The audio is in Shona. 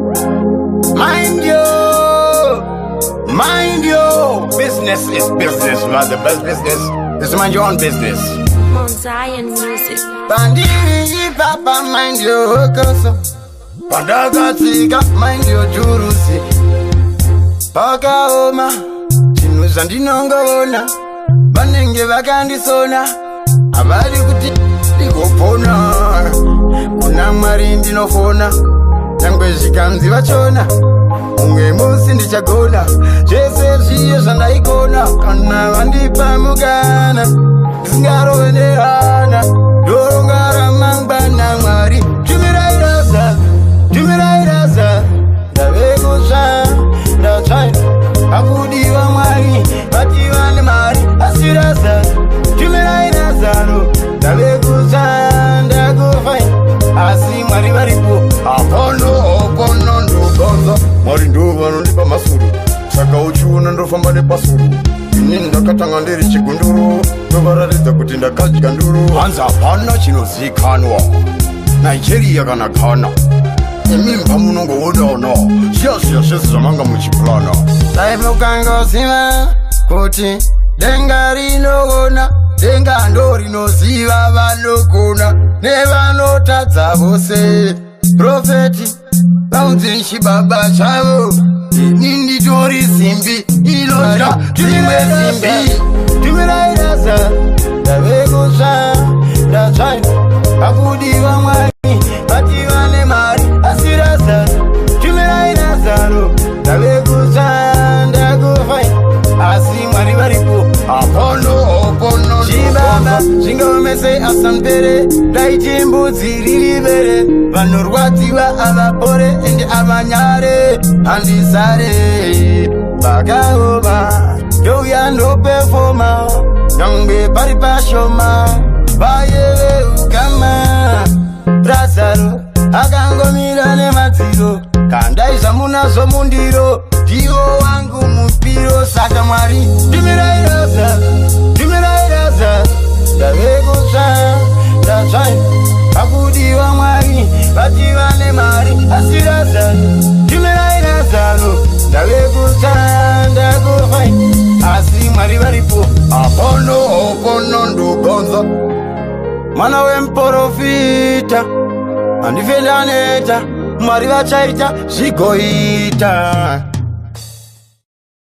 Mind you, business is business, not the best business. Is mind your own business. Mount Zion Music. Bandiri papa mind your koso. Pandaga tika mind your jurusi. Paka oma, chinuza ndinongoona. Banenge vakandisona. Abali kuti ndikopona. Kuna mwari ndinofona. Nyangwe zvikanzi vachona. Umwe musi ndichagona. Zvese zviye zvandaikona. Kana vandipa mukana ndisingarovenerana. Ndorongara mangwana mwari. Tumirairaza ndavekutsva ndatsvaina akudiwa mwari vati vane mari asiraza. Tumirairaza ndavekutsva ndakufaina asi mwari varipo. Apono ndogonza mwari ndo vanondipa masuru. Saka uchiona ndofamba nepasuru. Ini ndakatanga ndiri chigunduru. Ndovaratidza kuti ndakadya nduru. Hanzi hapana chinozikanwa Nigeria kana Ghana. Imimba munongoonana. Zviya zvese zvamanga muchipurana. Dai mukangoziva kuti denga rinoona. Denga ndo rinoziva vanogona nevanotadza vose. Profeti vaunzi chibaba chavo. Ini nditori simbi inodya dzimwe simbi. Tumirairaza ndavekutsva ndatsvaina akudiwa mwari vati vane mari asiraza. Tumirairaza ndavekutsva ndakufaina asi mwari varipo. Apono chibaba zvingaomese asampere. Daiti mbudzi riri vere. Vanorwadziwa avapore ende avanyare handizare. Vakaoma ndouya ndopefoma. Nyangwe pari pashoma vaye veukama. Razaro akangomira nemadziro. Kandai zvamunazvo mundiro ndiwo wangu mupiro. Saka mwari tumirairaza ndavekutsva ndatsvaina akudiwa mwari vati vane mari asiraza. Tumirairaza ndavekutsva ndakufaina asi mwari varipo. Apono ndogonza mwana wemporofita. Handifendaneta mwari vachaita zvigoita.